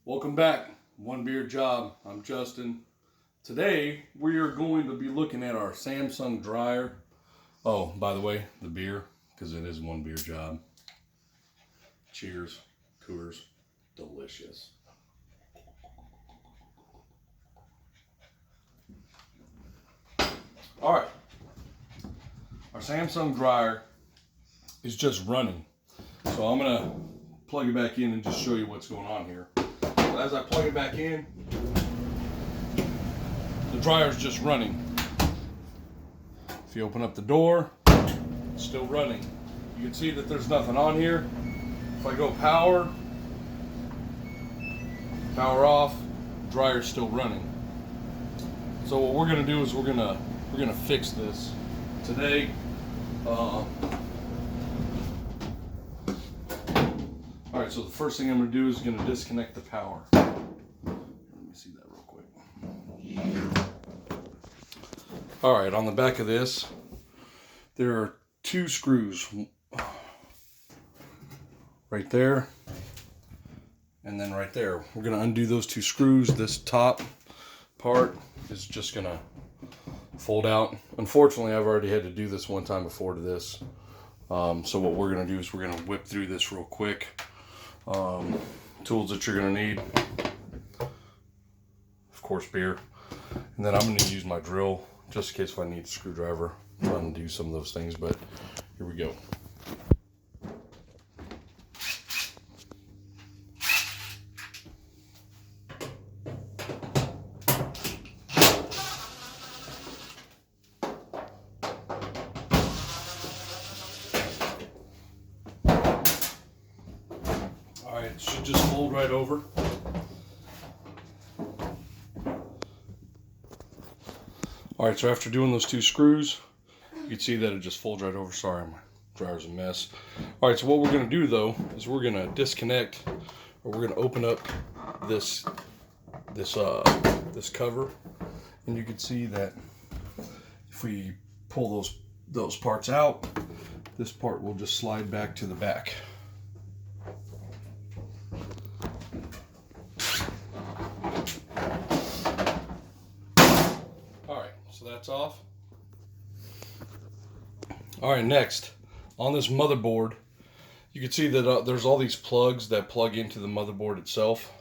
Welcome back, One Beer Job. I'm Justin. Today we are going to be looking at our Samsung dryer. Oh, by the way, the beer, because it is One Beer Job. Cheers, Coors, delicious. All right, our Samsung dryer is just running, so I'm gonna plug it back in and just show you what's going on here. So as I plug it back in, the dryer's just running. If you open up the door, it's still running. You can see that there's nothing on here. If I go power off, dryer's still running. So what we're gonna do is we're gonna fix this today. All right, so the first thing I'm gonna do is gonna disconnect the power. Let me see that real quick. All right, on the back of this, there are two screws right there and then right there. We're gonna undo those two screws. This top part is just gonna fold out. Unfortunately, I've already had to do this one time before to this. So what we're gonna do is we're gonna whip through this real quick. Tools that you're gonna need, of course, beer, and then I'm gonna use my drill just in case if I need a screwdriver to undo some of those things. But here we go. Alright, it should just fold right over. Alright, so after doing those two screws, you can see that it just folds right over. Sorry, my dryer's a mess. Alright, so what we're going to do though, is we're going to disconnect, or we're going to open up this cover, and you can see that if we pull those parts out, this part will just slide back to the back. So that's off. All right, next, on this motherboard, you can see that there's all these plugs that plug into the motherboard itself.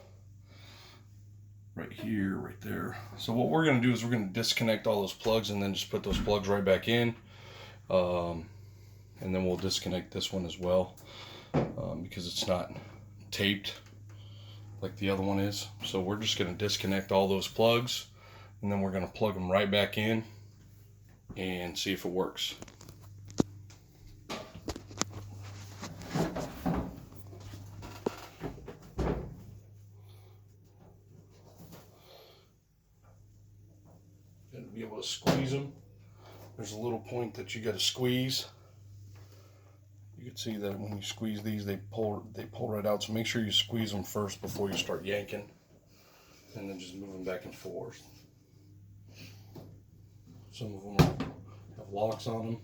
Right here, right there. So what we're gonna do is we're gonna disconnect all those plugs and then just put those plugs right back in. And then we'll disconnect this one as well because it's not taped like the other one is. So we're just gonna disconnect all those plugs, and then we're going to plug them right back in and see if it works. Going to be able to squeeze them. There's a little point that you got to squeeze. You can see that when you squeeze these, they pull right out. So make sure you squeeze them first before you start yanking, and then just move them back and forth. Some of them have locks on them.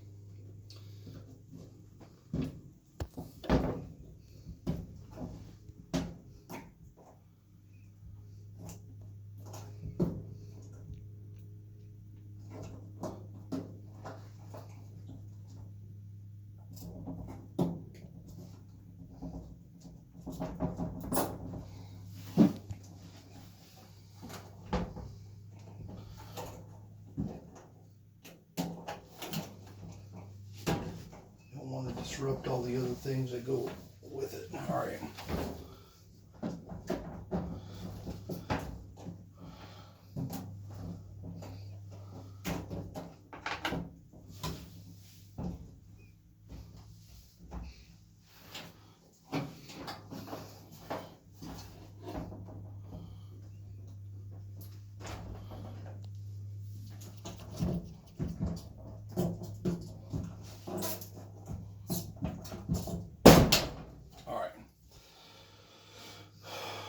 Want to disrupt all the other things that go with it. All right.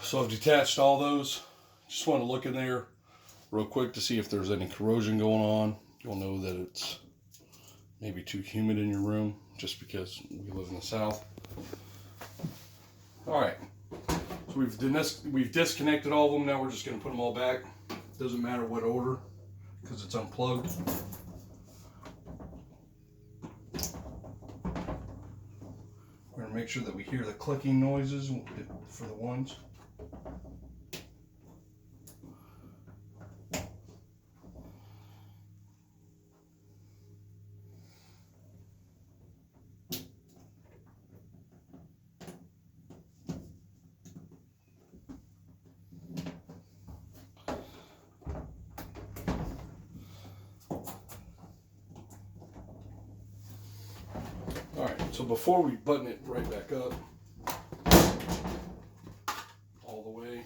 So I've detached all those. Just want to look in there real quick to see if there's any corrosion going on. You'll know that it's maybe too humid in your room just because we live in the South. All right, so So we've disconnected all of them. Now we're just going to put them all back. Doesn't matter what order because it's unplugged. We're going to make sure that we hear the clicking noises for the ones. Alright, so before we button it right back up, all the way,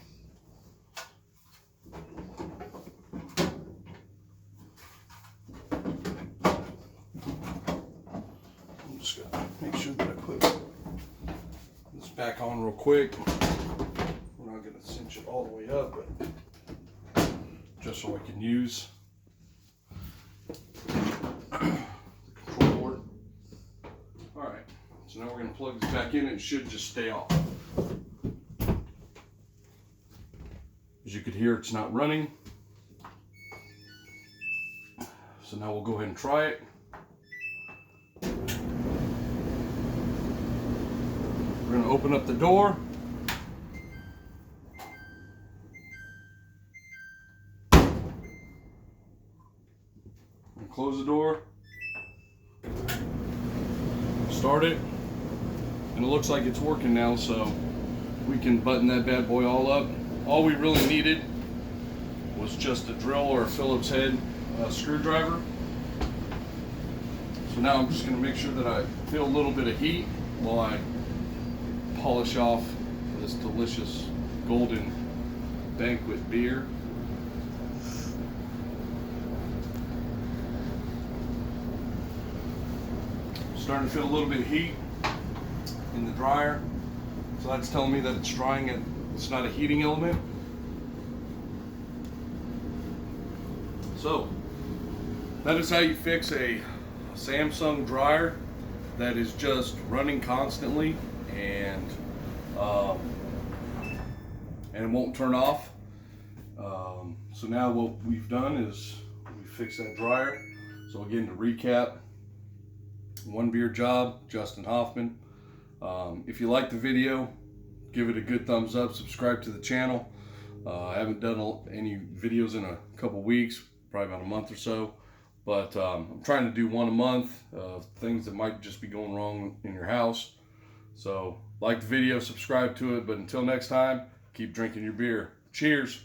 I'm just going to make sure that I put this back on real quick. We're not going to cinch it all the way up, but just so I can use so now we're going to plug this back in and it should just stay off. As you could hear, it's not running. So now we'll go ahead and try it. We're going to open up the door. And close the door. Start it. And it looks like it's working now, so we can button that bad boy all up. All we really needed was just a drill or a Phillips head screwdriver. So now I'm just going to make sure that I feel a little bit of heat while I polish off this delicious golden banquet beer. Starting to feel a little bit of heat in the dryer, so that's telling me that it's drying and it's not a heating element. So that is how you fix a Samsung dryer that is just running constantly and it won't turn off. So now what we've done is we fixed that dryer. So again, to recap, one beer job, Justin Hoffman. If you like the video, give it a good thumbs up, subscribe to the channel. I haven't done any videos in a couple weeks, probably about a month or so, but I'm trying to do one a month of things that might just be going wrong in your house. So like the video, subscribe to it, but until next time, keep drinking your beer. Cheers.